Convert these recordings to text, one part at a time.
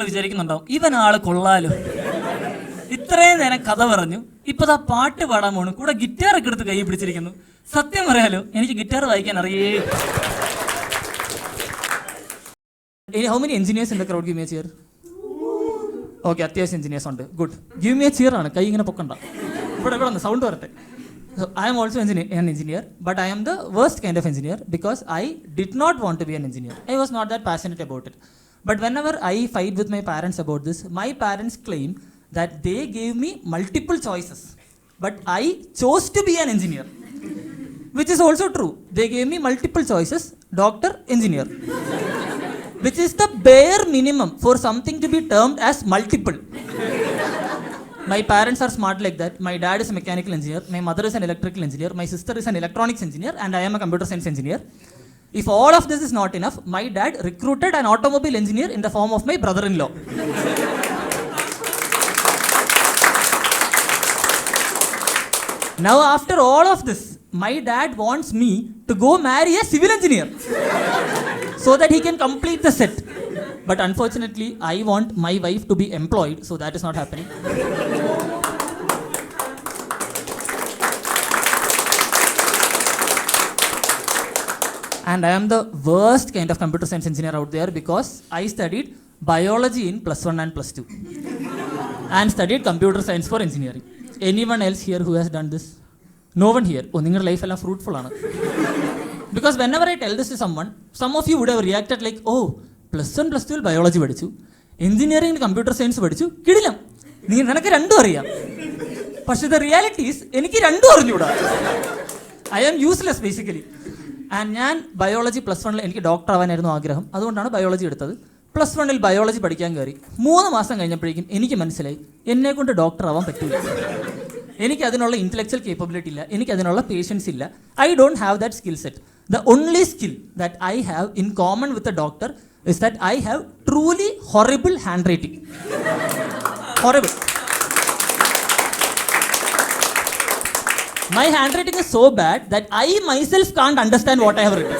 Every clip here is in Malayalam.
നിങ്ങൾ വിചാരിക്കുന്നുണ്ടാവും, ഇവനാള് കൊള്ളാലോ, ഇത്രയും നേരം കഥ പറഞ്ഞു, ഇപ്പൊ ആ പാട്ട് പാടാൻ പോണു, കൂടെ ഗിറ്റാർ ഒക്കെ എടുത്ത് കൈ പിടിച്ചിരിക്കുന്നു. സത്യം പറയാലോ, എനിക്ക് ഗിറ്റാർ വായിക്കാൻ അറിയേ. How many engineers in the crowd? Give me a cheer. Okay, അത്യാവശ്യം എഞ്ചിനീയേഴ്സ് ഉണ്ട്. Good. Give me a cheer ആണ്, കൈ ഇങ്ങനെ പൊക്കണ്ട. ഇവിടെ വന്ന് സൗണ്ട് വരട്ടെ. So, I am also an engineer, but I am the worst kind of engineer because I did not want to be an engineer. I was not that passionate about it. But whenever I fight with my parents about this, my parents claim that they gave me multiple choices, but I chose to be an engineer, which is also true. They gave me multiple choices, doctor, engineer, which is the bare minimum for something to be termed as multiple. My parents are smart like that. My dad is a mechanical engineer, my mother is an electrical engineer, my sister is an electronics engineer, and I am a computer science engineer. If all of this is not enough, my dad recruited an automobile engineer in the form of my brother-in-law. Now after all of this, my dad wants me to go marry a civil engineer so that he can complete the set. But unfortunately, I want my wife to be employed, so that is not happening. And I am the worst kind of computer science engineer out there because I studied biology in +1 and +2 and studied computer science for engineering. Anyone else here who has done this? No one here. Oh, your life is fruitful. Because whenever I tell this to someone, some of you would have reacted like, oh, +1 +2 biology പഠിച്ചു, എഞ്ചിനീയറിംഗിന് കമ്പ്യൂട്ടർ സയൻസ് പഠിച്ചു, കിടിലം, നിനക്ക് രണ്ടും അറിയാം. പക്ഷെ ദ റിയാലിറ്റീസ് എനിക്ക് രണ്ടും അറിഞ്ഞൂടാ. I am useless basically. And ഞാൻ ബയോളജി +1 എനിക്ക് ഡോക്ടർ ആവാനായിരുന്നു ആഗ്രഹം, അതുകൊണ്ടാണ് ബയോളജി എടുത്തത്. +1 ബയോളജി പഠിക്കാൻ കയറി 3 മാസം കഴിഞ്ഞപ്പോഴേക്കും എനിക്ക് മനസ്സിലായി എന്നെ കൊണ്ട് ഡോക്ടർ ആവാൻ പറ്റില്ല. എനിക്ക് അതിനുള്ള ഇൻ്റലക്ച്വൽ കേപ്പബിലിറ്റി ഇല്ല, എനിക്ക് അതിനുള്ള പേഷ്യൻസ് ഇല്ല. I don't have that skill set. The only skill that I have in common with a doctor is that I have truly horrible handwriting. Horrible. My handwriting is so bad that I myself can't understand what I have written.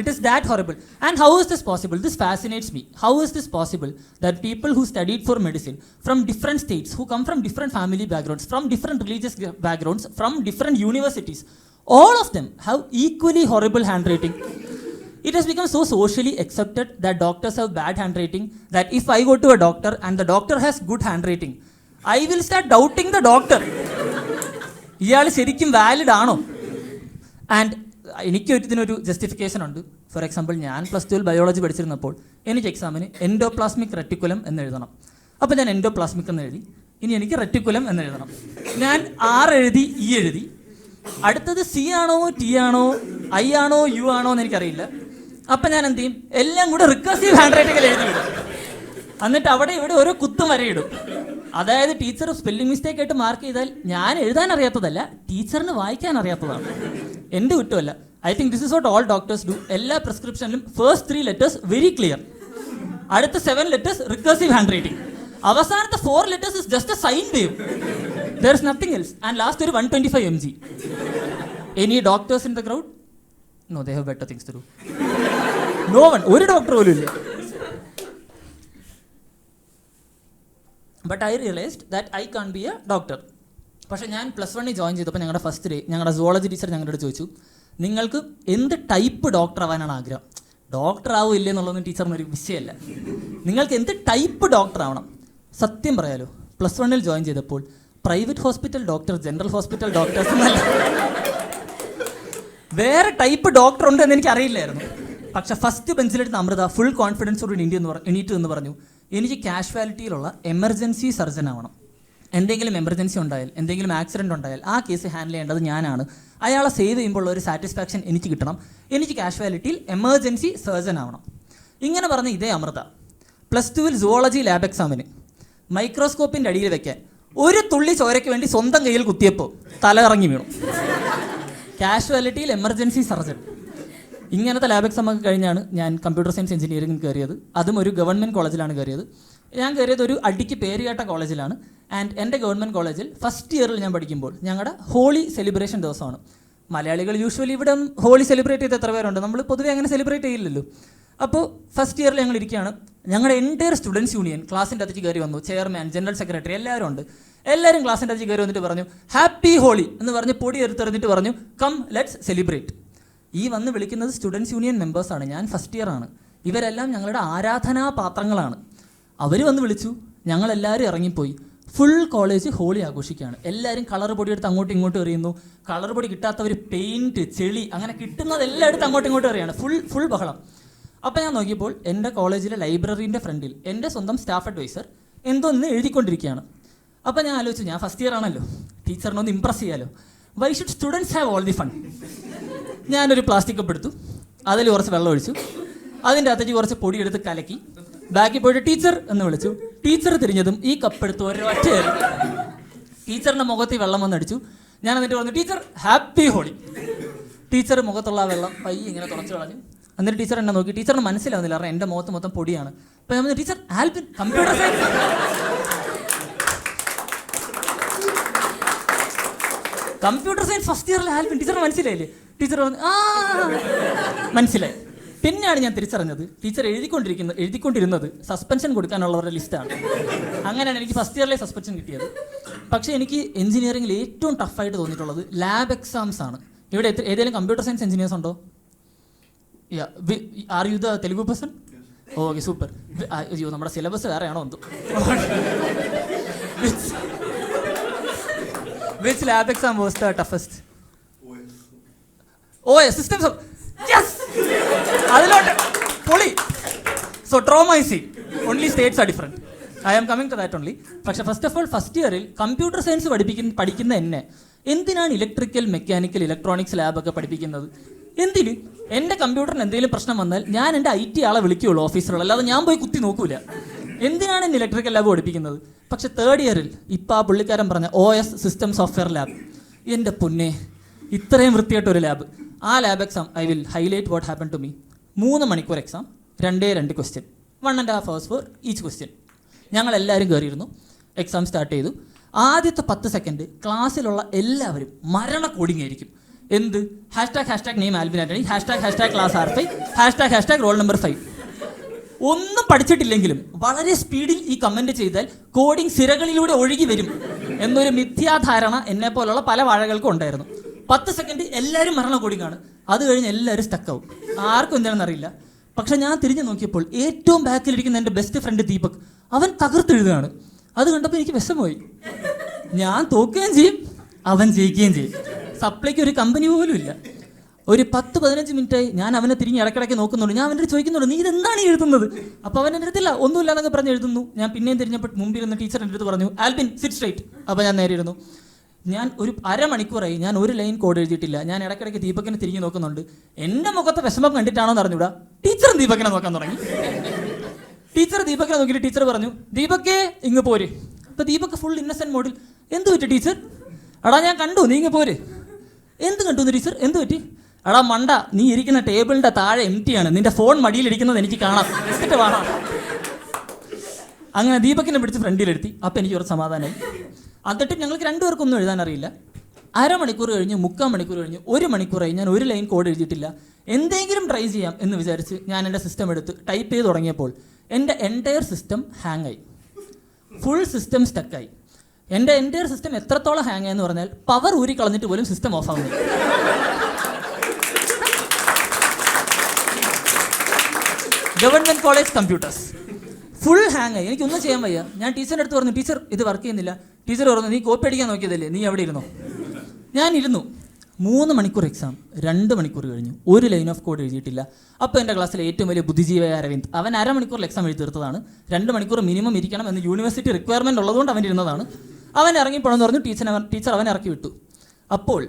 It is that horrible. And how is this possible? This fascinates me. How is this possible that people who studied for medicine from different states, who come from different family backgrounds, from different religious backgrounds, from different universities, all of them have equally horrible handwriting? It has become so socially accepted that doctors have bad handwriting that if I go to a doctor and the doctor has good handwriting, I will start doubting the doctor. ഇയാൾ ശരിക്കും വാലിഡ് ആണോ? ആൻഡ് എനിക്ക് ഇതിനൊരു ജസ്റ്റിഫിക്കേഷൻ ഉണ്ട്. ഫോർ എക്സാമ്പിൾ, ഞാൻ +2 ബയോളജി പഠിച്ചിരുന്നപ്പോൾ എനിക്ക് എക്സാമിന് എൻഡോപ്ലാസ്മിക് റെറ്റിക്കുലം എന്ന് എഴുതണം. അപ്പോൾ ഞാൻ എൻഡോപ്ലാസ്മിക് എന്ന് എഴുതി. ഇനി എനിക്ക് റെറ്റിക്കുലം എന്ന് എഴുതണം. ഞാൻ R എഴുതി, E എഴുതി. അടുത്തത് C ആണോ T ആണോ I ആണോ U ആണോ എന്ന് എനിക്കറിയില്ല. അപ്പം ഞാൻ എന്ത് ചെയ്യും? എല്ലാം കൂടെ റിക്കർസീവ് ഹാൻഡ് റൈറ്റിങ്ങിൽ എഴുതി വിടും. എന്നിട്ട് അവിടെ ഇവിടെ ഓരോ കുത്തും വരയിടും. അതായത് ടീച്ചർ സ്പെല്ലിംഗ് മിസ്റ്റേക്ക് ആയിട്ട് മാർക്ക് ചെയ്താൽ ഞാൻ എഴുതാൻ അറിയാത്തതല്ല, ടീച്ചറിന് വായിക്കാൻ അറിയാത്തതാണ്. എൻ്റെ കുറ്റമല്ല. I think this is what all doctors do. എല്ലാ പ്രിസ്ക്രിപ്ഷനിലും ഫസ്റ്റ് 3 letters വെരി ക്ലിയർ, അടുത്ത 7 letters റിക്കർസീവ് ഹാൻഡ് റൈറ്റിംഗ്, അവസാനത്തെ 4 letters is just a sine wave. There is nothing else. And last ഒരു 125 mg. Any doctors in the crowd? No, they have better things to do. No one. ഒരു ഡോക്ടർ പോലും ഇല്ല. But I realised that I can be a doctor. പക്ഷേ ഞാൻ +1 ജോയിൻ ചെയ്തപ്പോൾ ഞങ്ങളുടെ ഫസ്റ്റ് ഡേ ഞങ്ങളുടെ സുവോളജി ടീച്ചർ ഞങ്ങളുടെ അടുത്ത് ചോദിച്ചു, നിങ്ങൾക്ക് എന്ത് ടൈപ്പ് ഡോക്ടർ ആവാനാണ് ആഗ്രഹം? ഡോക്ടർ ആവും ഇല്ലേ എന്നുള്ളതൊന്നും ടീച്ചറിനൊരു വിഷയമല്ല. നിങ്ങൾക്ക് എന്ത് ടൈപ്പ് ഡോക്ടർ ആവണം? സത്യം പറയാലോ, +1 ജോയിൻ ചെയ്തപ്പോൾ private hospital doctor, general hospital doctors എന്നല്ല, വേറെ ടൈപ്പ് ഡോക്ടർ ഉണ്ട് എന്ന് എനിക്ക് അറിയില്ലായിരുന്നു. പക്ഷേ ഫസ്റ്റ് ബെഞ്ചിലെടുത്ത് അമൃത ഫുൾ കോൺഫിഡൻസോട് എണീറ്റ് എന്ന് പറഞ്ഞു, എനിക്ക് കാഷ്വാലിറ്റിയിലുള്ള എമർജൻസി സർജൻ ആവണം. എന്തെങ്കിലും എമർജൻസി ഉണ്ടായാൽ, എന്തെങ്കിലും ആക്സിഡൻറ്റ് ഉണ്ടായാൽ ആ കേസ് ഹാൻഡിൽ ചെയ്യേണ്ടത് ഞാനാണ്. അയാളെ സേവ് ചെയ്യുമ്പോൾ ഒരു സാറ്റിസ്ഫാക്ഷൻ എനിക്ക് കിട്ടണം. എനിക്ക് കാഷ്വാലിറ്റിയിൽ എമർജൻസി സർജൻ ആവണം. ഇങ്ങനെ പറഞ്ഞ ഇതേ അമൃത +2 സുവോളജി ലാബ് എക്സാമിന് മൈക്രോസ്കോപ്പിൻ്റെ അടിയിൽ വെക്കാൻ ഒരു തുള്ളി ചോരയ്ക്ക് വേണ്ടി സ്വന്തം കയ്യിൽ കുത്തിയപ്പോൾ തല ഇറങ്ങി വീണു. കാഷ്വാലിറ്റിയിൽ എമർജൻസി സർജൻ. ഇങ്ങനത്തെ ലാബ് എക്സാം ഒക്കെ കഴിഞ്ഞാണ് ഞാൻ കമ്പ്യൂട്ടർ സയൻസ് എഞ്ചിനീയറിംഗ് കയറിയത്. അതും ഒരു ഗവൺമെൻറ് കോളേജിലാണ് കയറിയത്. ഞാൻ കയറിയത് ഒരു അടിക്ക് പേരുകേട്ട കോളേജിലാണ്. ആൻഡ് എൻ്റെ ഗവൺമെൻറ് കോളേജിൽ ഫസ്റ്റ് ഇയറിൽ ഞാൻ പഠിക്കുമ്പോൾ ഞങ്ങളുടെ ഹോളി സെലിബ്രേഷൻ ദിവസമാണ്. മലയാളികൾ യൂഷ്വലി ഇവിടെ ഹോളി സെലിബ്രേറ്റ് ചെയ്ത് എത്ര പേരുണ്ട്? നമ്മൾ പൊതുവെ അങ്ങനെ സെലിബ്രേറ്റ് ചെയ്യില്ലല്ലോ. അപ്പോൾ ഫസ്റ്റ് ഇയറിൽ ഞങ്ങൾ ഇരിക്കുകയാണ്. ഞങ്ങളുടെ എൻ്റയർ സ്റ്റുഡൻസ് യൂണിയൻ ക്ലാസ്സിൻ്റെ അകത്തേക്ക് കയറി വന്നു. ചെയർമാൻ, ജനറൽ സെക്രട്ടറി എല്ലാവരും ഉണ്ട്. എല്ലാവരും ക്ലാസ്സിൻ്റെ അകത്തേക്ക് കയറി വന്നിട്ട് പറഞ്ഞു ഹാപ്പി ഹോളി എന്ന് പറഞ്ഞ് പൊടി എടുത്തെറിഞ്ഞിട്ട് പറഞ്ഞു കം ലെറ്റ്സ് സെലിബ്രേറ്റ്. ഈ വന്ന് വിളിക്കുന്നത് സ്റ്റുഡൻസ് യൂണിയൻ മെമ്പേഴ്സാണ്. ഞാൻ ഫസ്റ്റ് ഇയർ ആണ്. ഇവരെല്ലാം ഞങ്ങളുടെ ആരാധനാപാത്രങ്ങളാണ്. അവർ വന്ന് വിളിച്ചു, ഞങ്ങളെല്ലാവരും ഇറങ്ങിപ്പോയി. ഫുൾ കോളേജ് ഹോളി ആഘോഷിക്കുകയാണ്. എല്ലാവരും കളർ പൊടി എടുത്ത് അങ്ങോട്ടും ഇങ്ങോട്ടും എറിയുന്നു. കളർ പൊടി കിട്ടാത്തവർ പെയിൻറ്റ്, ചെളി, അങ്ങനെ കിട്ടുന്നതെല്ലാം എടുത്ത് അങ്ങോട്ടും ഇങ്ങോട്ടും എറിയാണ്. ഫുൾ ബഹളം. അപ്പോൾ ഞാൻ നോക്കിയപ്പോൾ എൻ്റെ കോളേജിലെ ലൈബ്രറീൻ്റെ ഫ്രണ്ടിൽ എൻ്റെ സ്വന്തം സ്റ്റാഫ് അഡ്വൈസർ എന്തോ ഒന്ന് എഴുതിക്കൊണ്ടിരിക്കുകയാണ്. അപ്പോൾ ഞാൻ ആലോചിച്ചു, ഞാൻ ഫസ്റ്റ് ഇയർ ആണല്ലോ, ടീച്ചറിനെ ഒന്ന് ഇമ്പ്രസ് ചെയ്യാലോ. Why should students have all the fun? ഞാനൊരു പ്ലാസ്റ്റിക് കപ്പ് എടുത്തു, അതിൽ കുറച്ച് വെള്ളം ഒഴിച്ചു, അതിൻ്റെ അകത്തേക്ക് കുറച്ച് പൊടിയെടുത്ത് കലക്കി ബാക്കി പോയിട്ട് ടീച്ചർ എന്ന് വിളിച്ചു. ടീച്ചർ തിരിഞ്ഞതും ഈ കപ്പ് എടുത്ത് ഒരൊറ്റ ടീച്ചറിൻ്റെ മുഖത്ത് വെള്ളം വന്നടിച്ചു. ഞാൻ എന്നിട്ട് പറഞ്ഞു ടീച്ചർ ഹാപ്പി ഹോളി. ടീച്ചർ മുഖത്തുള്ള ആ വെള്ളം പയ്യെ ഇങ്ങനെ തുറച്ചു കളഞ്ഞു. എന്നിട്ട് ടീച്ചർ എന്നെ നോക്കി. ടീച്ചറിന് മനസ്സിലാവുന്നില്ല, കാരണം എൻ്റെ മുഖത്ത് മൊത്തം പൊടിയാണ്. അപ്പോൾ ഞാൻ teacher Albin computer science. Computer science first ഇയറിൽ ആൽബിൻ. ടീച്ചറിന് മനസ്സിലായില്ലേ? ടീച്ചർ പറഞ്ഞു ആ മനസ്സിലായി. പിന്നെയാണ് ഞാൻ തിരിച്ചറിഞ്ഞത് ടീച്ചർ എഴുതിക്കൊണ്ടിരുന്നത് സസ്പെൻഷൻ കൊടുക്കാനുള്ളവരുടെ ലിസ്റ്റാണ്. അങ്ങനെയാണ് എനിക്ക് ഫസ്റ്റ് ഇയറിലെ സസ്പെൻഷൻ കിട്ടിയത്. പക്ഷേ എനിക്ക് എഞ്ചിനീയറിംഗിൽ ഏറ്റവും ടഫായിട്ട് തോന്നിയിട്ടുള്ളത് ലാബ് എക്സാംസ് ആണ്. ഇവിടെ ഏതെങ്കിലും കമ്പ്യൂട്ടർ സയൻസ് എഞ്ചിനീയേഴ്സ് ഉണ്ടോ? Are you the Telugu person? Okay, super. അയ്യോ, നമ്മുടെ സിലബസ് വേറെയാണോ എന്തോ. Which lab exam was the toughest? OS systems. Yes, അതിലോട്ട് പൊളി. സോ ട്രോമൈസി only states are different. I am coming to that only. പക്ഷേ ഫസ്റ്റ് ഓഫ് ഓൾ ഫസ്റ്റ് ഇയറിൽ കമ്പ്യൂട്ടർ സയൻസ് പഠിക്കുന്ന എന്നെ എന്തിനാണ് ഇലക്ട്രിക്കൽ, മെക്കാനിക്കൽ, ഇലക്ട്രോണിക്സ് ലാബൊക്കെ പഠിപ്പിക്കുന്നത്? എന്തിന്? എൻ്റെ കമ്പ്യൂട്ടറിന് എന്തെങ്കിലും പ്രശ്നം വന്നാൽ ഞാൻ എൻ്റെ IT ആളെ വിളിക്കുകയുള്ളൂ, ഓഫീസറുള്ള, അല്ലാതെ ഞാൻ പോയി കുത്തി നോക്കൂല. എന്തിനാണ് എന്നെ ഇലക്ട്രിക്കൽ ലാബ് പഠിപ്പിക്കുന്നത്? പക്ഷെ തേർഡ് ഇയറിൽ ഇപ്പോൾ ആ പുള്ളിക്കാരൻ പറഞ്ഞ OS സിസ്റ്റം സോഫ്റ്റ്വെയർ ലാബ്, എൻ്റെ പൊന്നെ, ഇത്രയും വൃത്തിയായിട്ടൊരു ലാബ്. ആ lab exam I will highlight what happen to me. 3 മണിക്കൂർ exam, 2 question, 1.5 hours for each question. ഞങ്ങളെല്ലാവരും കയറിയിരുന്നു. എക്സാം സ്റ്റാർട്ട് ചെയ്തു. ആദ്യത്തെ 10 സെക്കൻഡ് ക്ലാസ്സിലുള്ള എല്ലാവരും മരണ കോഡിങ് ആയിരിക്കും. എന്ത്? ## Name Albin Antony, ## class R5, ## roll number 5. ഒന്നും പഠിച്ചിട്ടില്ലെങ്കിലും വളരെ സ്പീഡിൽ ഈ കമൻറ്റ് ചെയ്താൽ കോഡിങ് സിരകളിലൂടെ ഒഴുകി വരും എന്നൊരു മിഥ്യാധാരണ എന്നെ പോലുള്ള പല വാഴകൾക്കും ഉണ്ടായിരുന്നു. 10 സെക്കൻഡ് എല്ലാവരും മരണ കോഡിങ്ങാണ്. അത് കഴിഞ്ഞ് എല്ലാവരും സ്റ്റക്കാവും. ആർക്കും എന്താണെന്ന് അറിയില്ല. പക്ഷെ ഞാൻ തിരിഞ്ഞു നോക്കിയപ്പോൾ ഏറ്റവും ബാക്കിലിരിക്കുന്ന എൻ്റെ ബെസ്റ്റ് ഫ്രണ്ട് ദീപക്, അവൻ തകർത്തെഴുതുകയാണ്. അത് കണ്ടപ്പോൾ എനിക്ക് വിഷമമായി. ഞാൻ തോക്കുകയും ചെയ്യും, അവൻ ജയിക്കുകയും ചെയ്യും. സപ്ലൈക്ക് ഒരു കമ്പനി പോലും ഇല്ല. ഒരു 10-15 മിനിറ്റായി ഞാൻ അവനെ തിരിഞ്ഞ് ഇടയ്ക്കിടയ്ക്ക് നോക്കുന്നുണ്ട്. ഞാൻ അവൻ്റെ ചോദിക്കുന്നുണ്ട്, നീ ഇതെന്താണ് എഴുതുന്നത്? അപ്പോൾ അവൻ എൻ്റെ അടുത്തില്ല, ഒന്നുമില്ല എന്നൊക്കെ പറഞ്ഞ് എഴുതുന്നു. ഞാൻ പിന്നെയും തിരിഞ്ഞപ്പോൾ മുമ്പിരുന്ന ടീച്ചർ എൻ്റെ അടുത്ത് പറഞ്ഞു, ആൽബിൻ സിറ്റ് സ്ട്രൈറ്റ്. അപ്പോൾ ഞാൻ നേരെ ഇരുന്നു. ഞാൻ ഒരു അരമണിക്കൂറായി ഞാൻ ഒരു ലൈൻ കോഡ് എഴുതിയിട്ടില്ല. ഞാൻ ഇടയ്ക്കിടയ്ക്ക് ദീപകിനെ തിരിഞ്ഞ് നോക്കുന്നുണ്ട്. എൻ്റെ മുഖത്തെ വിഷമം കണ്ടിട്ടാണോ എന്ന് അറിഞ്ഞൂടാ, ടീച്ചറും ദീപകിനെ നോക്കാൻ തുടങ്ങി. ടീച്ചർ ദീപകിനെ നോക്കിയിട്ട് ടീച്ചർ പറഞ്ഞു, ദീപക്കേ ഇങ്ങ് പോര്. അപ്പോൾ ദീപക് ഫുൾ ഇന്നസെൻറ്റ് മോഡിൽ, എന്ത് പറ്റി ടീച്ചർ? എടാ ഞാൻ കണ്ടു, നീ ഇങ്ങ് പോര്. എന്ത് കണ്ടു ടീച്ചർ? എന്ത് പറ്റി? എടാ മണ്ട, നീ ഇരിക്കുന്ന ടേബിളിൻ്റെ താഴെ എംറ്റിയാണ്, നിന്റെ ഫോൺ മടിയിലിരിക്കുന്നത് എനിക്ക് കാണാം, എടുത്തിട്ട് വേണം. അങ്ങനെ ദീപകിനെ പിടിച്ച് ഫ്രണ്ടിലെടുത്തി. അപ്പം എനിക്ക് കുറച്ച് സമാധാനമായി. എന്നിട്ടും ഞങ്ങൾക്ക് 2 പേർക്കൊന്നും എഴുതാൻ അറിയില്ല. അരമണിക്കൂർ കഴിഞ്ഞ്, 3/4 മണിക്കൂർ കഴിഞ്ഞ്, 1 മണിക്കൂറായി ഞാൻ ഒരു ലൈൻ കോഡ് എഴുതിയിട്ടില്ല. എന്തെങ്കിലും ട്രൈ ചെയ്യാം എന്ന് വിചാരിച്ച് ഞാൻ എൻ്റെ സിസ്റ്റം എടുത്ത് ടൈപ്പ് ചെയ്ത് തുടങ്ങിയപ്പോൾ എൻ്റെ എൻറ്റയർ സിസ്റ്റം ഹാങ് ആയി. ഫുൾ സിസ്റ്റം സ്റ്റക്കായി. എൻ്റെ എൻറ്റയർ സിസ്റ്റം എത്രത്തോളം ഹാങ് ആയെന്ന് പറഞ്ഞാൽ പവർ ഊരി കളഞ്ഞിട്ട് പോലും സിസ്റ്റം ഓഫ് ആവുന്നു. Government college computers full hang ആയി. എനിക്കൊന്നും ചെയ്യാൻ വയ്യ. ഞാൻ ടീച്ചറിൻ്റെ അടുത്ത് പറഞ്ഞു, ടീച്ചർ ഇത് വർക്ക് ചെയ്യുന്നില്ല. ടീച്ചർ പറഞ്ഞു, നീ കോപ്പി അടിക്കാൻ നോക്കിയതല്ലേ, നീ എവിടെ ഇരുന്നോ? ഞാൻ ഇരുന്നു. 3 മണിക്കൂർ എക്സാം, 2 മണിക്കൂർ കഴിഞ്ഞു, ഒരു ലൈൻ ഓഫ് കോഡ് എഴുതിയിട്ടില്ല. അപ്പോൾ എൻ്റെ ക്ലാസ്സിലെ ഏറ്റവും വലിയ ബുദ്ധിജീവിയായ അരവിന്ദ്, അവൻ അരമണിക്കൂറിൽ എക്സാം എഴുതി തീർത്തതാണ്. 2 മണിക്കൂർ മിനിമം ഇരിക്കണം എന്ന് യൂണിവേഴ്സിറ്റി റിക്വയർമെൻറ്റ് ഉള്ളതുകൊണ്ട് അവൻ ഇരുന്നതാണ്. അവൻ ഇറങ്ങിപ്പോണെന്ന് പറഞ്ഞു. ടീച്ചർ അവനെ ഇറക്കി വിട്ടു. അപ്പോൾ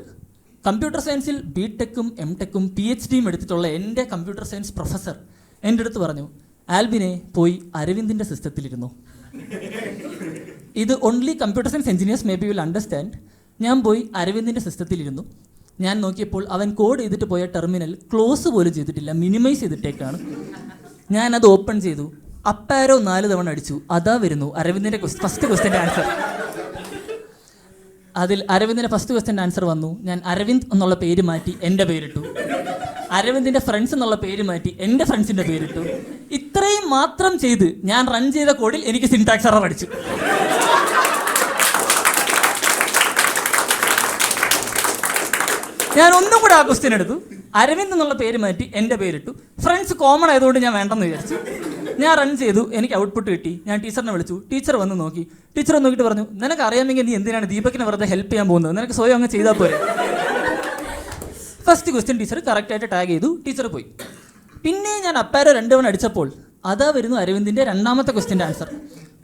കമ്പ്യൂട്ടർ സയൻസിൽ BTechഉം MTechഉം PhDയും എടുത്തിട്ടുള്ള എൻ്റെ കമ്പ്യൂട്ടർ സയൻസ് പ്രൊഫസർ എൻ്റെ അടുത്ത് പറഞ്ഞു, ആൽബിനെ പോയി അരവിന്ദിൻ്റെ സിസ്റ്റത്തിലിരുന്നു. ഇത് only computer science engineers may be will understand. ഞാൻ പോയി അരവിന്ദിൻ്റെ സിസ്റ്റത്തിലിരുന്നു. ഞാൻ നോക്കിയപ്പോൾ അവൻ കോഡ് ചെയ്തിട്ട് പോയ ടെർമിനൽ ക്ലോസ് പോലും ചെയ്തിട്ടില്ല, മിനിമൈസ് ചെയ്തിട്ടേക്കാണ്. ഞാനത് ഓപ്പൺ ചെയ്തു. അപ്പാരോ 4 തവണ അടിച്ചു. അതാ വരുന്നു അരവിന്ദിൻ്റെ ഫസ്റ്റ് ക്വസ്റ്റ്യൻ്റെ ആൻസർ. അതിൽ അരവിന്ദിൻ്റെ ഫസ്റ്റ് ക്വസ്റ്റ്യൻ്റെ ആൻസർ വന്നു. ഞാൻ അരവിന്ദ് എന്നുള്ള പേര് മാറ്റി എൻ്റെ പേരിട്ടു. അരവിന്ദിന്റെ ഫ്രണ്ട്സ് എന്നുള്ള പേര് മാറ്റി എൻ്റെ ഫ്രണ്ട്സിന്റെ പേരിട്ടു. ഇത്രയും മാത്രം ചെയ്ത് ഞാൻ റൺ ചെയ്ത കോഡിൽ എനിക്ക് സിൻടാക്സ് എറർ അടിച്ചു. ഞാൻ ഒന്നും കൂടെ ആ ക്വസ്റ്റ്യൻ എടുത്തു. അരവിന്ദ് എന്നുള്ള പേര് മാറ്റി എൻ്റെ പേരിട്ടു. ഫ്രണ്ട്സ് കോമൺ ആയതുകൊണ്ട് ഞാൻ വേണ്ടെന്ന് വിചാരിച്ചു. ഞാൻ റൺ ചെയ്തു, എനിക്ക് ഔട്ട്പുട്ട് കിട്ടി. ഞാൻ ടീച്ചറിനെ വിളിച്ചു. ടീച്ചർ വന്ന് നോക്കി. ടീച്ചർ നോക്കിയിട്ട് പറഞ്ഞു, നിനക്ക് അറിയാമെങ്കിൽ നീ എന്തിനാണ് ദീപകിനെ വെറുതെ ഹെൽപ്പ് ചെയ്യാൻ പോകുന്നത്? നിനക്ക് സ്വയം അങ്ങ് ചെയ്താൽ പോരെ. ഫസ്റ്റ് ക്വസ്റ്റ്യൻ ടീച്ചർ കറക്റ്റായിട്ട് ടാഗ് ചെയ്തു. ടീച്ചർ പോയി. പിന്നെ ഞാൻ അപ്പാരോ 2 തവണ അടിച്ചപ്പോൾ അതാ വരുന്നു അരവിന്ദിൻ്റെ രണ്ടാമത്തെ ക്വസ്റ്റ്യൻ്റെ ആൻസർ.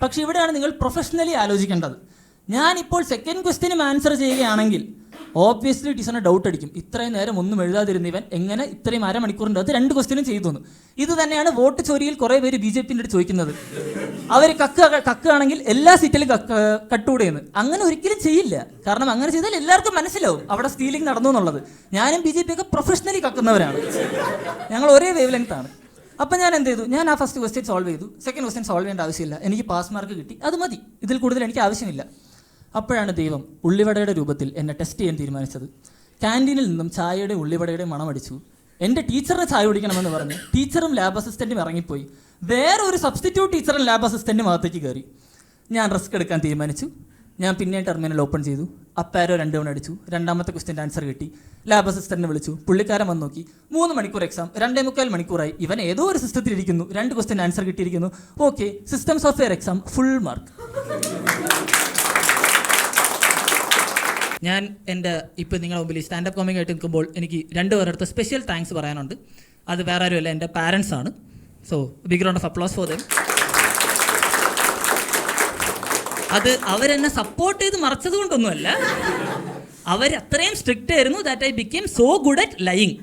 പക്ഷേ ഇവിടെയാണ് നിങ്ങൾ പ്രൊഫഷണലി ആലോചിക്കേണ്ടത്. ഞാനിപ്പോൾ സെക്കൻഡ് ക്വസ്റ്റ്യനും ആൻസർ ചെയ്യുകയാണെങ്കിൽ ഓബ്വിയസ്ലി ടീച്ചറിന് ഡൗട്ട് അടിക്കും. ഇത്രയും നേരം ഒന്നും എഴുതാതിരുന്ന ഇവൻ എങ്ങനെ ഇത്രയും അരമണിക്കൂറിൻ്റെ അത് 2 ക്വസ്റ്റ്യനും ചെയ്തു തന്നു. ഇത് തന്നെയാണ് വോട്ട് ചോരിയിൽ കുറേ പേര് BJP അടുത്ത് ചോദിക്കുന്നത്. അവർ കക്കുകയാണെങ്കിൽ എല്ലാ സീറ്റിലും കട്ടുകൂടെയെന്ന്. അങ്ങനെ ഒരിക്കലും ചെയ്യില്ല. കാരണം അങ്ങനെ ചെയ്താൽ എല്ലാവർക്കും മനസ്സിലാവും അവിടെ സ്റ്റീലിംഗ് നടന്നു എന്നുള്ളത്. ഞാനും BJP ഒക്കെ പ്രൊഫഷണലി കക്കുന്നവരാണ്. ഞങ്ങൾ ഒരേ വേവ് ലെങ്ത് ആണ്. അപ്പം ഞാൻ എന്ത് ചെയ്തു? ഞാൻ ആ ഫസ്റ്റ് ക്വസ്റ്റ്യൻ സോൾവ് ചെയ്തു. സെക്കൻഡ് ക്വസ്റ്റ്യൻ സോൾവ് ചെയ്യേണ്ട ആവശ്യമില്ല. എനിക്ക് പാസ് മാർക്ക് കിട്ടി, അത് മതി. ഇതിൽ കൂടുതൽ എനിക്ക് ആവശ്യമില്ല. അപ്പോഴാണ് ദൈവം ഉള്ളിവടയുടെ രൂപത്തിൽ എന്നെ ടെസ്റ്റ് ചെയ്യാൻ തീരുമാനിച്ചത്. ക്യാൻറ്റീനിൽ നിന്നും ചായയുടെ ഉള്ളിവടയുടെ മണമടിച്ചു. എൻ്റെ ടീച്ചറിന് ചായ കുടിക്കണമെന്ന് പറഞ്ഞ് ടീച്ചറും ലാബ് അസിസ്റ്റൻറ്റും ഇറങ്ങിപ്പോയി. വേറെ ഒരു സബ്സ്റ്റിറ്റ്യൂട്ട് ടീച്ചറും ലാബ് അസിസ്റ്റൻറ്റും അകത്തേക്ക് കയറി. ഞാൻ റിസ്ക് എടുക്കാൻ തീരുമാനിച്ചു. ഞാൻ പിന്നെ ടെർമിനൽ ഓപ്പൺ ചെയ്തു. അപ്പാരോ 2 തവണ അടിച്ചു. രണ്ടാമത്തെ ക്വസ്റ്റ്യൻ്റെ ആൻസർ കിട്ടി. ലാബ് അസിസ്റ്റൻറ്റിനെ വിളിച്ചു. പുള്ളിക്കാരൻ വന്ന് നോക്കി. 3 മണിക്കൂർ എക്സാം, 2.25 മണിക്കൂറായി. ഇവൻ ഏതോ ഒരു സിസ്റ്റത്തിൽ ഇരിക്കുന്നു. 2 ക്വസ്റ്റ്യൻ ആൻസർ കിട്ടിയിരിക്കുന്നു. Okay, system software exam full mark. ഞാൻ എൻ്റെ ഇപ്പോൾ നിങ്ങളുടെ മുമ്പിൽ സ്റ്റാൻഡപ്പ് കോമിക് ആയിട്ട് നിൽക്കുമ്പോൾ എനിക്ക് 2 പേരുടെ അടുത്ത് സ്പെഷ്യൽ താങ്ക്സ് പറയാനുണ്ട്. അത് വേറെ ആരുമല്ല, എൻ്റെ പാരൻസ് ആണ്. So big round of applause for them. അത് അവരെന്നെ സപ്പോർട്ട് ചെയ്ത് മറച്ചത് കൊണ്ടൊന്നുമല്ല, അവർ അത്രയും സ്ട്രിക്റ്റ് ആയിരുന്നു that I became so good at lying.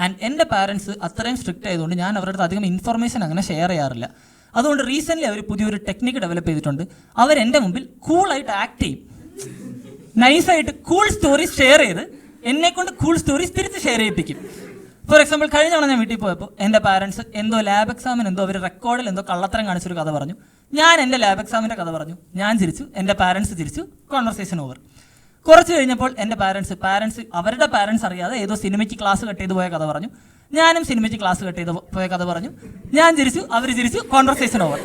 And എൻ്റെ പാരൻസ് അത്രയും സ്ട്രിക്റ്റ് ആയതുകൊണ്ട് ഞാൻ അവരുടെ അടുത്ത് അധികം ഇൻഫർമേഷൻ അങ്ങനെ ഷെയർ ചെയ്യാറില്ല. അതുകൊണ്ട് റീസെൻ്റ്ലി അവർ പുതിയൊരു ടെക്നിക്ക് ഡെവലപ്പ് ചെയ്തിട്ടുണ്ട്. അവരെൻ്റെ മുമ്പിൽ കൂളായിട്ട് ആക്ട് ചെയ്യും. നൈസായിട്ട് കൂൾ സ്റ്റോറീസ് ഷെയർ ചെയ്ത് എന്നെക്കൊണ്ട് കൂൾ സ്റ്റോറീസ് തിരിച്ച് ഷെയർ ചെയ്യിപ്പിക്കും. ഫോർ എക്സാമ്പിൾ, കഴിഞ്ഞ തവണ ഞാൻ വീട്ടിൽ പോയപ്പോൾ എൻ്റെ പാരൻസ് എന്തോ ലാബ് എക്സാമിന് എന്തോ അവർ റെക്കോർഡിൽ എന്തോ കള്ളത്തരം കാണിച്ചൊരു കഥ പറഞ്ഞു. ഞാൻ എൻ്റെ ലാബ് എക്സാമിൻ്റെ കഥ പറഞ്ഞു. ഞാൻ ചിരിച്ചു, എൻ്റെ പാരൻസ് ചിരിച്ചു. Conversation over. കുറച്ച് കഴിഞ്ഞപ്പോൾ എൻ്റെ പാരൻസ് അവരുടെ പാരൻസ് അറിയാതെ ഏതോ സിനിമയ്ക്ക് ക്ലാസ് കട്ട് ചെയ്ത് പോയ കഥ പറഞ്ഞു. ഞാനും സിനിമയ്ക്ക് ക്ലാസ് കട്ട് ചെയ്ത് പോയ കഥ പറഞ്ഞു. ഞാൻ ചിരിച്ചു, അവർ ചിരിച്ചു. Conversation over.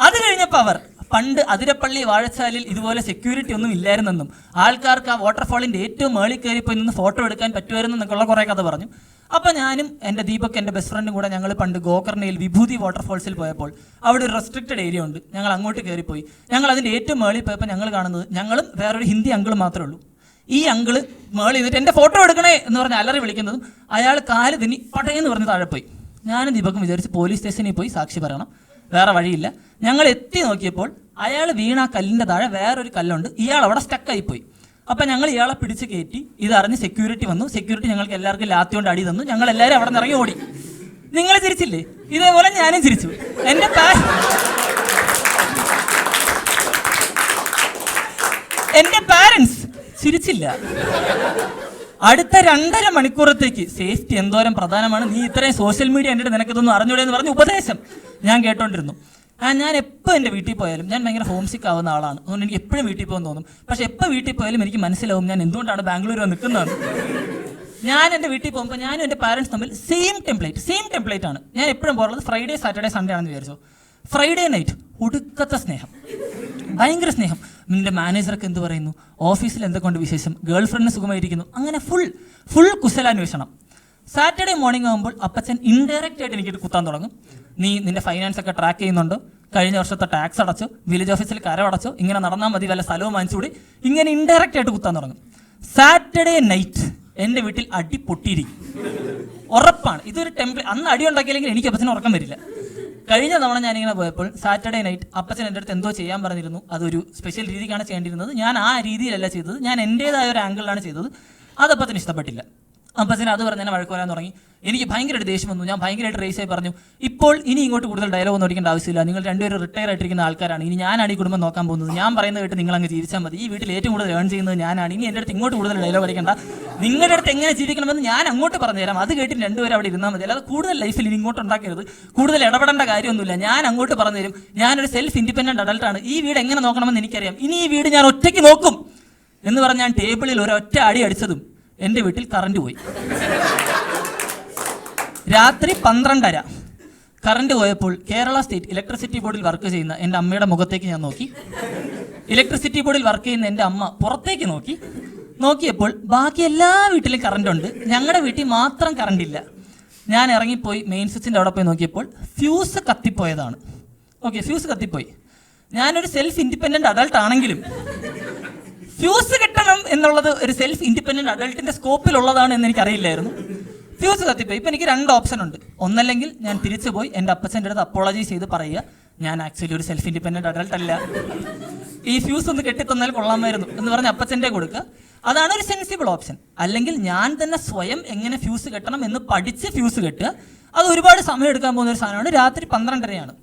അത് കഴിഞ്ഞപ്പോൾ അവർ പണ്ട് അതിരപ്പള്ളി വാഴച്ചാലിൽ ഇതുപോലെ സെക്യൂരിറ്റി ഒന്നും ഇല്ലായിരുന്നെന്നും ആൾക്കാർക്ക് ആ വാട്ടർഫാളിൻ്റെ ഏറ്റവും മേളിൽ കയറിപ്പോയി നിന്ന് ഫോട്ടോ എടുക്കാൻ പറ്റുമായിരുന്നെന്നൊക്കെയുള്ള കുറേ കഥ പറഞ്ഞു. അപ്പോൾ ഞാനും എൻ്റെ ദീപക് എൻ്റെ ബെസ്റ്റ് ഫ്രണ്ടും കൂടെ ഞങ്ങൾ പണ്ട് ഗോകർണയിൽ വിഭൂതി വാട്ടർഫാൾസിൽ പോയപ്പോൾ അവിടെ ഒരു റെസ്ട്രിക്റ്റഡ് ഏരിയ ഉണ്ട്. ഞങ്ങൾ അങ്ങോട്ട് കയറിപ്പോയി. ഞങ്ങൾ അതിൻ്റെ ഏറ്റവും മേളിൽ പോയപ്പോൾ ഞങ്ങൾ കാണുന്നത് ഞങ്ങളും വേറൊരു ഹിന്ദി അങ്കിളും മാത്രമേ ഉള്ളൂ. ഈ അങ്കിള് മേളിൽ നിന്നിട്ട് എൻ്റെ ഫോട്ടോ എടുക്കണേ എന്ന് പറഞ്ഞ് അലറി വിളിക്കുന്നതും അയാൾ കാല് തിന്നി പടയെന്ന് പറഞ്ഞ് താഴെ പോയി. ഞാനും ദീപക്കും വിചാരിച്ച് പോലീസ് സ്റ്റേഷനിൽ പോയി സാക്ഷി പറയണം, വേറെ വഴിയില്ല. ഞങ്ങൾ എത്തി നോക്കിയപ്പോൾ അയാൾ വീണ കല്ലിൻ്റെ താഴെ വേറൊരു കല്ലുണ്ട്. ഇയാൾ അവിടെ സ്റ്റക്കായിപ്പോയി. അപ്പം ഞങ്ങൾ ഇയാളെ പിടിച്ച് കയറ്റി. ഇതറിഞ്ഞ് സെക്യൂരിറ്റി വന്നു. സെക്യൂരിറ്റി ഞങ്ങൾക്ക് എല്ലാവർക്കും ലാത്തി കൊണ്ട് അടി തന്നു. ഞങ്ങൾ എല്ലാവരും അവിടെ നിന്ന് ഇറങ്ങി ഓടി. നിങ്ങൾ ചിരിച്ചില്ലേ? ഇതേപോലെ ഞാനും ചിരിച്ചു. എൻ്റെ പാരൻസ് ചിരിച്ചില്ല. അടുത്ത 2.5 മണിക്കൂറത്തേക്ക് സേഫ്റ്റി എന്തോരം പ്രധാനമാണ്, നീ ഇത്രയും സോഷ്യൽ മീഡിയ എൻ്റെ നിനക്കിതൊന്നും അറിഞ്ഞൂടെ എന്ന് പറഞ്ഞ് ഉപദേശം ഞാൻ കേട്ടോണ്ടിരുന്നു. ഞാൻ എപ്പോൾ എൻ്റെ വീട്ടിൽ പോയാലും ഞാൻ ഭയങ്കര ഹോം സിക്ക് ആവുന്ന ആളാണ്. അതുകൊണ്ട് എനിക്ക് എപ്പോഴും വീട്ടിൽ പോകാൻ തോന്നും. പക്ഷേ എപ്പോൾ വീട്ടിൽ പോയാലും എനിക്ക് മനസ്സിലാവും ഞാൻ എന്തുകൊണ്ടാണ് ബാംഗ്ലൂർ നിൽക്കുന്നത്. ഞാൻ എൻ്റെ വീട്ടിൽ പോകുമ്പോൾ ഞാനും എൻ്റെ പാരൻസ് തമ്മിൽ സെയിം ടെംപ്ലേറ്റ് ആണ്. ഞാൻ എപ്പോഴും പോകുന്നത് ഫ്രൈഡേ സാറ്റർഡേ സൺഡേ ആണെന്ന് വിചാരിച്ചു. ഫ്രൈഡേ നൈറ്റ് ഒടുക്കത്തെ സ്നേഹം, ഭയങ്കര സ്നേഹം. നിൻ്റെ മാനേജർക്ക് എന്ത് പറയുന്നു, ഓഫീസിൽ എന്തൊക്കെയുണ്ട് വിശേഷം, ഗേൾ ഫ്രണ്ടിന് സുഖമായിരിക്കുന്നു, അങ്ങനെ ഫുൾ കുശലാന്വേഷണം. സാറ്റർഡേ മോർണിംഗ് ആകുമ്പോൾ അപ്പച്ചൻ ഇൻഡയറക്റ്റ് ആയിട്ട് എനിക്കിട്ട് കുത്താൻ തുടങ്ങും. നീ നിൻ്റെ ഫൈനാൻസ് ഒക്കെ ട്രാക്ക് ചെയ്യുന്നുണ്ടോ, കഴിഞ്ഞ വർഷത്തെ ടാക്സ് അടച്ചോ, വില്ലേജ് ഓഫീസിൽ കരമടച്ചോ, ഇങ്ങനെ നടന്നാൽ മതി, വല്ല സ്ഥലവും വാങ്ങിച്ചുകൂടി, ഇങ്ങനെ ഇൻഡയറക്റ്റ് ആയിട്ട് കുത്താൻ തുടങ്ങും. സാറ്റർഡേ നൈറ്റ് എൻ്റെ വീട്ടിൽ അടി പൊട്ടിയിരിക്കും, ഉറപ്പാണ്. ഇതൊരു അന്ന് അടി ഉണ്ടാക്കിയില്ലെങ്കിൽ എനിക്ക് അപ്പച്ചന് ഉറക്കം വരില്ല. കഴിഞ്ഞ തവണ ഞാനിങ്ങനെ പോയപ്പോൾ സാറ്റർഡേ നൈറ്റ് അപ്പച്ചൻ എൻ്റെ അടുത്ത് എന്തോ ചെയ്യാൻ പറഞ്ഞിരുന്നു. അതൊരു സ്പെഷ്യൽ രീതിക്കാണ് ചെയ്യേണ്ടിയിരുന്നത്. ഞാൻ ആ രീതിയിലല്ല ചെയ്തത്, ഞാൻ എൻ്റേതായ ഒരു ആംഗിളിലാണ് ചെയ്തത്. അത് അപ്പച്ചന് ഇഷ്ടപ്പെട്ടില്ല. അപ്പച്ചൻ അത് പറഞ്ഞ് എന്നെ വഴക്ക് പറയാൻ തുടങ്ങി. എനിക്ക് ഭയങ്കരമായിട്ട് ദേഷ്യം വന്നു. ഞാൻ ഭയങ്കരമായിട്ട് റേസ് ആയി പറഞ്ഞു, ഇപ്പോൾ ഇനി ഇങ്ങോട്ട് കൂടുതൽ ഡയലോഗ് ഒന്നും അടിക്കേണ്ട ആവശ്യമില്ല, നിങ്ങൾ രണ്ടുപേരും റിട്ടയർ ആയിട്ടിരിക്കുന്ന ആൾക്കാരാണ്, ഇനി ഞാനാണ് ഈ കുടുംബം നോക്കാൻ പോകുന്നത്, ഞാൻ പറയുന്നത് കേട്ട് നിങ്ങൾ അങ്ങ് ജീവിച്ചാൽ മതി, ഈ വീട്ടിൽ ഏറ്റവും കൂടുതൽ ഏൺ ചെയ്യുന്നത് ഞാനാണ്, ഇനി എൻ്റെ അടുത്ത് ഇങ്ങോട്ട് കൂടുതൽ ഡയലോഗ് അടിക്കേണ്ട, നിങ്ങളുടെ അടുത്ത് എങ്ങനെ ജീവിക്കണമെന്ന് ഞാൻ അങ്ങോട്ട് പറഞ്ഞുതരാം, അത് കേട്ടിട്ട് രണ്ടുപേരും അവിടെ ഇരുന്നാൽ മതി, അല്ലാതെ കൂടുതൽ ലൈഫിൽ ഇനി ഇങ്ങോട്ട് ഉണ്ടാക്കരുത്, കൂടുതൽ ഇടപെടേണ്ട കാര്യമൊന്നുമില്ല, ഞാൻ അങ്ങോട്ട് പറഞ്ഞു തരും, ഞാനൊരു സെൽഫ് ഇൻഡിപെൻഡൻറ്റ് അഡൾട്ടാണ്, ഈ വീട് എങ്ങനെ നോക്കണമെന്ന് എനിക്കറിയാം, ഇനി ഈ വീട് ഞാൻ ഒറ്റയ്ക്ക് നോക്കും എന്ന് പറഞ്ഞ് ഞാൻ ടേബിളിൽ ഒരൊറ്റ അടി അടിച്ചതും എൻ്റെ വീട്ടിൽ കറണ്ട് പോയി. രാത്രി 12:30 കറണ്ട് പോയപ്പോൾ കേരള സ്റ്റേറ്റ് ഇലക്ട്രിസിറ്റി ബോർഡിൽ വർക്ക് ചെയ്യുന്ന എൻ്റെ അമ്മയുടെ മുഖത്തേക്ക് ഞാൻ നോക്കി. ഇലക്ട്രിസിറ്റി ബോർഡിൽ വർക്ക് ചെയ്യുന്ന എൻ്റെ അമ്മ പുറത്തേക്ക് നോക്കിയപ്പോൾ ബാക്കി എല്ലാ വീട്ടിലും കറണ്ട് ഉണ്ട്, ഞങ്ങളുടെ വീട്ടിൽ മാത്രം കറണ്ട് ഇല്ല. ഞാൻ ഇറങ്ങിപ്പോയി മെയിൻ സ്വിച്ചിൻ്റെ അവിടെ പോയി നോക്കിയപ്പോൾ ഫ്യൂസ് കത്തിപ്പോയതാണ്. ഓക്കെ, ഫ്യൂസ് കത്തിപ്പോയി. ഞാനൊരു സെൽഫ് ഇൻഡിപെൻഡൻറ്റ് അഡൾട്ട് ആണെങ്കിലും ഫ്യൂസ് കിട്ടണം എന്നുള്ളത് ഒരു സെൽഫ് ഇൻഡിപെൻഡൻറ്റ് അഡൾട്ടിൻ്റെ സ്കോപ്പിലുള്ളതാണ് എന്ന് എനിക്കറിയില്ലായിരുന്നു. ഫ്യൂസ് കത്തിപ്പോയി. ഇപ്പം എനിക്ക് 2 ഓപ്ഷൻ ഉണ്ട്. ഒന്നല്ലെങ്കിൽ ഞാൻ തിരിച്ചു പോയി എൻ്റെ അപ്പച്ചൻ്റെ അടുത്ത് അപ്പോളജൈസ് ചെയ്ത് പറയുക, ഞാൻ ആക്ച്വലി ഒരു സെൽഫ് ഇൻഡിപെൻഡൻറ്റ് അഡൾട്ട് അല്ല, ഈ ഫ്യൂസ് ഒന്ന് കെട്ടിത്തന്നാൽ കൊള്ളാമായിരുന്നു എന്ന് പറഞ്ഞ് അപ്പച്ചൻ്റെ കൊടുക്കുക. അതാണ് ഒരു സെൻസിബിൾ ഓപ്ഷൻ. അല്ലെങ്കിൽ ഞാൻ തന്നെ സ്വയം എങ്ങനെ ഫ്യൂസ് കെട്ടണം എന്ന് പഠിച്ച് ഫ്യൂസ് കെട്ടുക. അത് ഒരുപാട് സമയം എടുക്കാൻ പോകുന്ന ഒരു സാധനമാണ്. രാത്രി 12:30.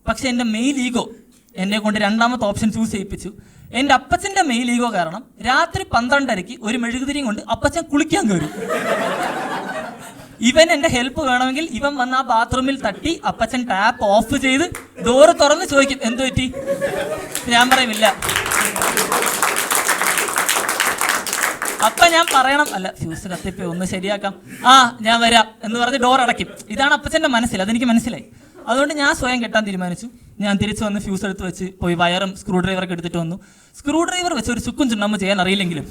പക്ഷേ എൻ്റെ മെയിൽ ഈഗോ എന്നെ കൊണ്ട് 2ാമത്തെ ഓപ്ഷൻ ചൂസ് ചെയ്യിപ്പിച്ചു. എൻ്റെ അപ്പച്ചൻ്റെ മെയിൽ ഈഗോ കാരണം രാത്രി 12:30 ഒരു മെഴുകുതിരിയും കൊണ്ട് അപ്പച്ചൻ കുളിക്കാൻ കയറി. ഇവൻ എൻ്റെ ഹെൽപ്പ് വേണമെങ്കിൽ ഇവൻ വന്ന് ആ ബാത്റൂമിൽ തട്ടി അപ്പച്ചൻ ടാപ്പ് ഓഫ് ചെയ്ത് ഡോറ് തുറന്ന് ചോദിക്കും എന്തു പറ്റി. ഞാൻ പറയുമില്ല. അപ്പം ഞാൻ പറയണം, അല്ല ഫ്യൂസ് കത്തിപ്പോയി, ഒന്ന് ശരിയാക്കാം, ഞാൻ വരാം എന്ന് പറഞ്ഞ് ഡോർ അടയ്ക്കും. ഇതാണ് അപ്പച്ചൻ്റെ മനസ്സിൽ. അതെനിക്ക് മനസ്സിലായി. അതുകൊണ്ട് ഞാൻ സ്വയം കെട്ടാൻ തീരുമാനിച്ചു. ഞാൻ തിരിച്ചു വന്ന് ഫ്യൂസ് എടുത്ത് വെച്ച് പോയി വയറും സ്ക്രൂ ഡ്രൈവറൊക്കെ എടുത്തിട്ട് വന്നു. സ്ക്രൂ ഡ്രൈവർ വെച്ച് ഒരു ചുക്കും ചുണ്ണാമ്പ് ചെയ്യാൻ അറിയില്ലെങ്കിലും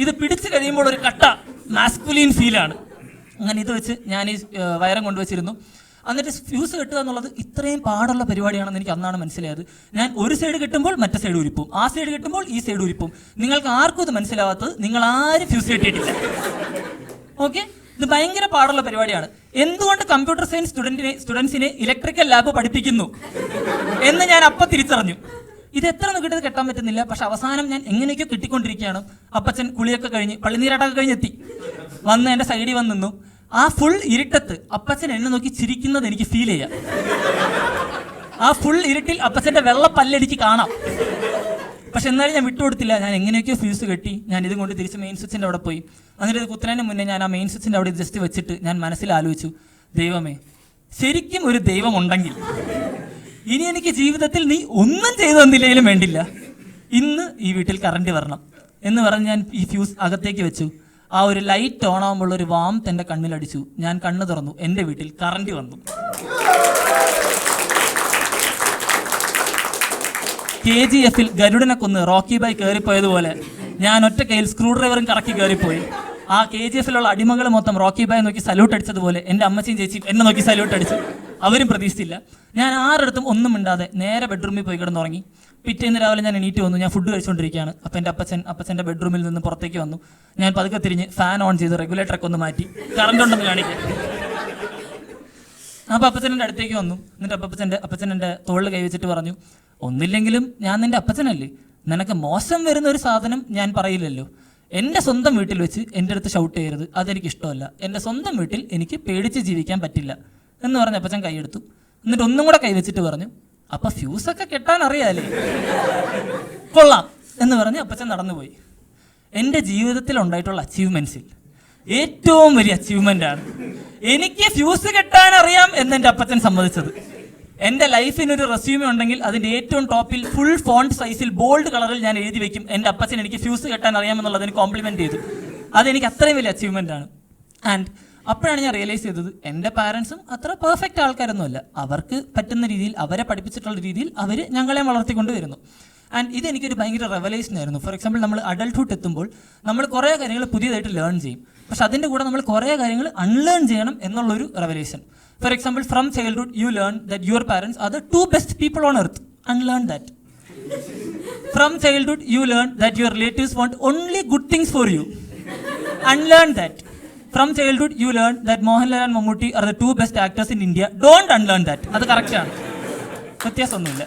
ഇത് പിടിച്ച് കഴിയുമ്പോൾ ഒരു കട്ട മാസ്കുലീൻ ഫീലാണ്. അങ്ങനെ ഇത് വെച്ച് ഞാൻ ഈ വയറും കൊണ്ടുവച്ചിരുന്നു. എന്നിട്ട് ഫ്യൂസ് കെട്ടുക എന്നുള്ളത് ഇത്രയും പാടുള്ള പരിപാടിയാണെന്ന് എനിക്ക് അന്നാണ് മനസ്സിലായത്. ഞാൻ ഒരു സൈഡ് കെട്ടുമ്പോൾ മറ്റേ സൈഡ് ഉരിപ്പും, ആ സൈഡ് കെട്ടുമ്പോൾ ഈ സൈഡ് ഉരിപ്പും. നിങ്ങൾക്ക് ആർക്കും ഇത് മനസ്സിലാവാത്തത്, നിങ്ങൾ ആരും ഫ്യൂസ് കെട്ടിയിട്ടില്ല. ഓക്കെ, ഇത് ഭയങ്കര പാടുള്ള പരിപാടിയാണ്. എന്തുകൊണ്ട് കമ്പ്യൂട്ടർ സയൻസ് സ്റ്റുഡൻസിനെ ഇലക്ട്രിക്കൽ ലാബ് പഠിപ്പിക്കുന്നു എന്ന് ഞാൻ അപ്പം തിരിച്ചറിഞ്ഞു. ഇത് എത്ര നോക്കിയിട്ട് കെട്ടാൻ പറ്റുന്നില്ല. പക്ഷെ അവസാനം ഞാൻ എങ്ങനെയൊക്കെയോ കിട്ടിക്കൊണ്ടിരിക്കുകയാണ്. അപ്പച്ചൻ കുളിയൊക്കെ കഴിഞ്ഞ് പള്ളിനീരാട്ടൊക്കെ കഴിഞ്ഞെത്തി വന്ന് എൻ്റെ സൈഡിൽ വന്ന് നിന്നു. ആ ഫുൾ ഇരുട്ടത്ത് അപ്പച്ചൻ എന്നെ നോക്കി ചിരിക്കുന്നത് എനിക്ക് ഫീൽ ചെയ്യാം. ആ ഫുൾ ഇരുട്ടിൽ അപ്പച്ചൻ്റെ വെള്ള പല്ലെനിക്ക് കാണാം. പക്ഷെ എന്നാലും ഞാൻ വിട്ടുകൊടുത്തില്ല. ഞാൻ എങ്ങനെയൊക്കെയോ ഫ്യൂസ് കെട്ടി ഞാൻ ഇതും കൊണ്ട് തിരിച്ച് മെയിൻ സ്വിച്ചിൻ്റെ അവിടെ പോയി. എന്നിട്ട് ഇത് കുത്തുന്നതിന് മുന്നേ ഞാൻ ആ മെയിൻ സ്വിച്ചിൻ്റെ അവിടെ ജസ്റ്റ് വെച്ചിട്ട് ഞാൻ മനസ്സിൽ ആലോചിച്ചു, ദൈവമേ, ശരിക്കും ഒരു ദൈവം ഉണ്ടെങ്കിൽ ഇനി എനിക്ക് ജീവിതത്തിൽ നീ ഒന്നും ചെയ്തു തന്നില്ലെങ്കിലും വേണ്ടില്ല, ഇന്ന് ഈ വീട്ടിൽ കറണ്ട് വരണം എന്ന് പറഞ്ഞ് ഞാൻ ഈ ഫ്യൂസ് അകത്തേക്ക് വെച്ചു. ആ ഒരു ലൈറ്റ് ഓൺ ആകുമ്പോൾ ഒരു വാംത്ത് എൻ്റെ കണ്ണിലടിച്ചു. ഞാൻ കണ്ണ് തുറന്നു. എൻ്റെ വീട്ടിൽ കറണ്ട് വന്നു. KGF ഗരുഡനെ കൊന്ന് റോക്കി ബായ് കയറിപ്പോയതുപോലെ ഞാൻ ഒറ്റ കയ്യിൽ സ്ക്രൂ ഡ്രൈവറും കറക്കി കയറിപ്പോയി. ആ KGF അടിമകൾ മൊത്തം റോക്കി ബായ് നോക്കി സല്യൂട്ട് അടിച്ചതുപോലെ എൻ്റെ അമ്മച്ചിയും ചേച്ചിയും എന്നെ നോക്കി സല്യൂട്ട് അടിച്ചു. അവരും പ്രതീക്ഷിച്ചില്ല. ഞാൻ ആരുടെ ഒന്നും മിണ്ടാതെ നേരെ ബെഡ്റൂമിൽ പോയി കിടന്നുറങ്ങി. പിറ്റേന്ന് രാവിലെ ഞാൻ എണീറ്റ് വന്നു. ഞാൻ ഫുഡ് കഴിച്ചുകൊണ്ടിരിക്കുകയാണ്. അപ്പം എൻ്റെ അപ്പച്ചൻ്റെ ബെഡ്റൂമിൽ നിന്ന് പുറത്തേക്ക് വന്നു. ഞാൻ പതുക്കെ തിരിഞ്ഞ് ഫാൻ ഓൺ ചെയ്ത് റെഗുലേറ്ററൊക്കെ ഒന്ന് മാറ്റി കറണ്ട് ഉണ്ടെന്ന് കാണിക്കാൻ. അപ്പോൾ അപ്പച്ചൻ്റെ അടുത്തേക്ക് വന്നു. എന്നിട്ട് അപ്പച്ചൻ എൻ്റെ തോളിൽ കൈവച്ചിട്ട് പറഞ്ഞു, ഒന്നില്ലെങ്കിലും ഞാൻ നിൻ്റെ അപ്പച്ചനല്ലേ, നിനക്ക് മോശം വരുന്ന ഒരു സാധനം ഞാൻ പറയില്ലല്ലോ. എൻ്റെ സ്വന്തം വീട്ടിൽ വെച്ച് എൻ്റെ അടുത്ത് ഷൗട്ട് ചെയ്യരുത്, അതെനിക്ക് ഇഷ്ടമല്ല. എൻ്റെ സ്വന്തം വീട്ടിൽ എനിക്ക് പേടിച്ച് ജീവിക്കാൻ പറ്റില്ല എന്ന് പറഞ്ഞ് അപ്പച്ചൻ കൈയെടുത്തു. എന്നിട്ട് ഒന്നും കൂടെ കൈവച്ചിട്ട് പറഞ്ഞു, അപ്പം ഫ്യൂസൊക്കെ കെട്ടാൻ അറിയാലേ, കൊള്ളാം എന്ന് പറഞ്ഞ് അപ്പച്ചൻ നടന്നുപോയി. എൻ്റെ ജീവിതത്തിൽ ഉണ്ടായിട്ടുള്ള അച്ചീവ്മെൻറ്റ്സിൽ ഏറ്റവും വലിയ അച്ചീവ്മെൻ്റാണ് എനിക്ക് ഫ്യൂസ് കെട്ടാൻ അറിയാം എന്നെൻ്റെ അപ്പച്ചൻ സമ്മതിച്ചത്. എൻ്റെ ലൈഫിനൊരു റെസ്യൂമെ ഉണ്ടെങ്കിൽ അതിൻ്റെ ഏറ്റവും ടോപ്പിൽ ഫുൾ ഫോണ്ട് സൈസിൽ ബോൾഡ് കളറിൽ ഞാൻ എഴുതി വയ്ക്കും, എൻ്റെ അപ്പച്ചൻ എനിക്ക് ഫ്യൂസ് കെട്ടാൻ അറിയാമെന്നുള്ളത് എനിക്ക് കോംപ്ലിമെൻറ്റ് ചെയ്തു. അതെനിക്ക് അത്രയും വലിയ അച്ചീവ്മെൻ്റാണ്. ആൻഡ് അപ്പോഴാണ് ഞാൻ റിയലൈസ് ചെയ്തത്, എൻ്റെ പാരൻസും അത്ര പെർഫെക്റ്റ് ആൾക്കാരൊന്നുമല്ല. അവർക്ക് പറ്റുന്ന രീതിയിൽ, അവരെ പഠിപ്പിച്ചിട്ടുള്ള രീതിയിൽ അവർ ഞങ്ങളെ വളർത്തിക്കൊണ്ട് വരുന്നു. ആൻഡ് ഇതെനിക്കൊരു ഭയങ്കര റെവലേഷൻ ആയിരുന്നു. ഫോർ എക്സാമ്പിൾ, നമ്മൾ അഡൾട്ട്ഹുഡ് എത്തുമ്പോൾ നമ്മൾ കുറേ കാര്യങ്ങൾ പുതിയതായിട്ട് ലേൺ ചെയ്യും. പക്ഷെ അതിൻ്റെ കൂടെ നമ്മൾ കുറേ കാര്യങ്ങൾ അൺലേൺ ചെയ്യണം എന്നുള്ളൊരു revelation. For example, from childhood you learn that your parents are the 2 best people on earth. Unlearn that. From childhood you learn that your relatives want only good things for you. Unlearn that. From childhood you learn that Mohanlal and Mammootty are the 2 best actors in India. Don't unlearn that. അത് കറക്റ്റാണ്, വ്യത്യാസമൊന്നുമില്ല.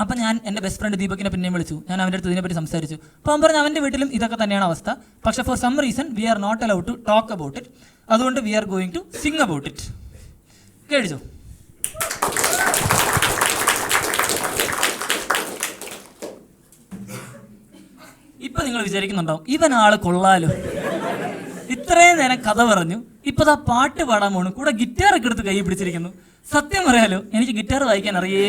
അപ്പം ഞാൻ എൻ്റെ ബെസ്റ്റ് ഫ്രണ്ട് ദീപകിനെ പിന്നെയും വിളിച്ചു. ഞാൻ അവൻ്റെ അടുത്ത് ഇതിനെപ്പറ്റി സംസാരിച്ചു. അപ്പോൾ അവൻ പറഞ്ഞു അവൻ്റെ വീട്ടിലും ഇതൊക്കെ തന്നെയാണ് അവസ്ഥ. പക്ഷേ for some reason we are not allowed to talk about it. അതുകൊണ്ട് we are going to sing about it. കേട്ടോ? ഇപ്പം നിങ്ങൾ വിചാരിക്കുന്നുണ്ടാവും, ഇവനാള് കൊള്ളാലോ, ഇത്രയും നേരം കഥ പറഞ്ഞു, ഇപ്പം ആ പാട്ട് പാടാൻ പോണു, കൂടെ ഗിറ്റാറൊക്കെ എടുത്ത് കൈ പിടിച്ചിരിക്കുന്നു. സത്യം പറയാലോ, എനിക്ക് ഗിറ്റാർ വായിക്കാൻ അറിയേ.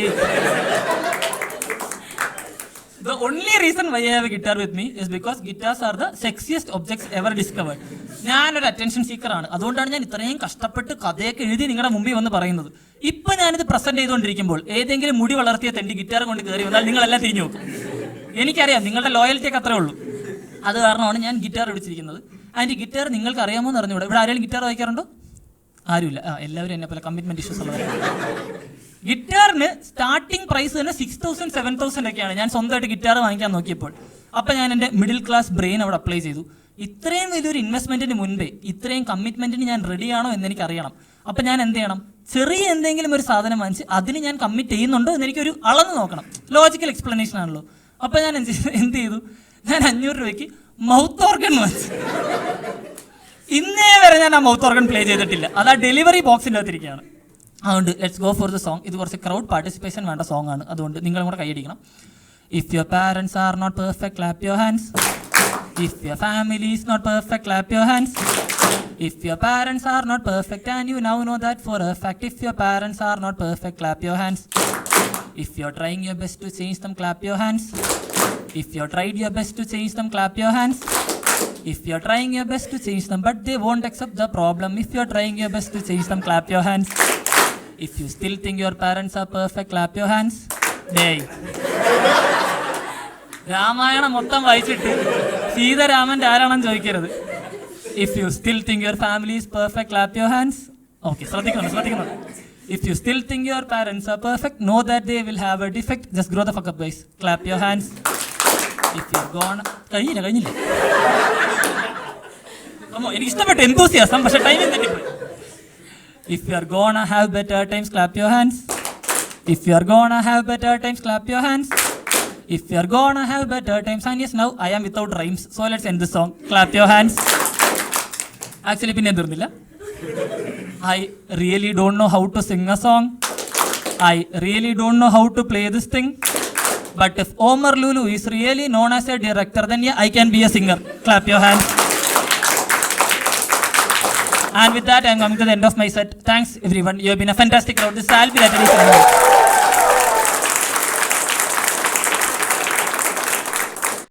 The only reason why I have a guitar with me is because guitars are the sexiest objects ever discovered. ഞാനൊരു അറ്റൻഷൻ സീക്കറാണ്. അതുകൊണ്ടാണ് ഞാൻ ഇത്രയും കഷ്ടപ്പെട്ട് കഥയൊക്കെ എഴുതി നിങ്ങളുടെ മുമ്പിൽ വന്ന് പറയുന്നത്. ഇപ്പം ഞാനിത് പ്രസന്റ് ചെയ്തുകൊണ്ടിരിക്കുമ്പോൾ ഏതെങ്കിലും മുടി വളർത്തിയ തെണ്ടി ഗിറ്റാർ കൊണ്ട് കയറി വന്നാൽ നിങ്ങളെല്ലാം തിരിഞ്ഞു നോക്കും. എനിക്കറിയാം നിങ്ങളുടെ ലോയൽറ്റിയൊക്കെ അത്രേ ഉള്ളൂ. അത് കാരണമാണ് ഞാൻ ഗിറ്റാർ പിടിച്ചിരിക്കുന്നത്. ആൻഡ് ഈ ഗിറ്റാർ നിങ്ങൾക്ക് അറിയാമോ എന്ന് അറിഞ്ഞൂടെ? ഇവിടെ ആരെങ്കിലും ഗിറ്റാർ വായിക്കാറുണ്ടോ? ആരുമില്ല. എല്ലാവരും എന്നെ പോലെ കമ്മിറ്റ്മെന്റ് ഇഷ്യൂസ് ഉള്ളവരാണ്. ഗിറ്റാറിന് സ്റ്റാർട്ടിംഗ് പ്രൈസ് തന്നെ 6,000 7,000 ഒക്കെയാണ്. ഞാൻ സ്വന്തമായിട്ട് ഗിറ്റാർ വാങ്ങിക്കാൻ നോക്കിയപ്പോൾ അപ്പം ഞാൻ എൻ്റെ മിഡിൽ ക്ലാസ് ബ്രെയിൻ അവിടെ അപ്ലൈ ചെയ്തു. ഇത്രയും വലിയൊരു ഇൻവെസ്റ്റ്മെൻറ്റിന് മുൻപേ ഇത്രയും കമ്മിറ്റ്മെൻറ്റിന് ഞാൻ റെഡിയാണോ എന്ന് എനിക്ക് അറിയണം. അപ്പം ഞാൻ എന്ത് ചെയ്യണം? ചെറിയ എന്തെങ്കിലും ഒരു സാധനം വാങ്ങിച്ച് അതിന് ഞാൻ കമ്മിറ്റ് ചെയ്യുന്നുണ്ടോ എന്ന് എനിക്കൊരു അളന്ന് നോക്കണം. ലോജിക്കൽ എക്സ്പ്ലനേഷൻ ആണല്ലോ. അപ്പം ഞാൻ എന്ത് ചെയ്തു? ഞാൻ 500 രൂപയ്ക്ക് മൗത്ത് ഓർഗൻ വാങ്ങിച്ചു. ഇന്നേ വരെ ഞാൻ ആ മൗത്ത് ഓർഗൻ പ്ലേ ചെയ്തിട്ടില്ല. അത് ആ ഡെലിവറി ബോക്സിൻ്റെ അകത്തിരിക്കുകയാണ്. അതുകൊണ്ട് let's go for the song. ഇത് കുറച്ച് ക്രൗഡ് പാർട്ടിസിപ്പേഷൻ വേണ്ട സോങ് ആണ്. അതുകൊണ്ട് നിങ്ങളും കൂടെ കൈയടിക്കണം. If your parents are not perfect clap your hands. If your family is not perfect clap your hands. If your parents are not perfect and you now know that for a fact. If your parents are not perfect clap your hands. If you are trying your best to change them clap your hands. If you are tried your best to change them clap your hands. If you are trying your best to change them but they won't accept the problem. If you are trying your best to change them, clap your hands. If you still think your parents are perfect, clap your hands. Day. Ramayanam മൊത്തം വായിച്ചിട്ട് സീതാരാമൻ്റെ ആരാണെന്ന് ചോദിക്കരുത്. If you still think your family is perfect, clap your hands. Okay, ശ്രദ്ധിക്കണം. If you still think your parents are perfect, know that they will have a defect. Just grow the fuck up, guys. Clap your hands. If you're gone... കഴിഞ്ഞില്ല. എനിക്ക് ഇഷ്ടപ്പെട്ട enthusiasm, പക്ഷേ ടൈമിംഗ് തെറ്റിപ്പോയി. If you are gonna have better times, clap your hands. If you are gonna have better times, clap your hands. If you are gonna have better times, and yes, now I am without rhymes, so let's end this song. Clap your hands. Actually, പിന്നെ തീർന്നില്ല. I really don't know how to sing a song. I really don't know how to play this thing. But if Omar Lulu is really known as a director, then yeah, I can be a singer. Clap your hands. And with that, I am coming to the end of my set. Thanks everyone. You have been a fantastic crowd. This is Albi.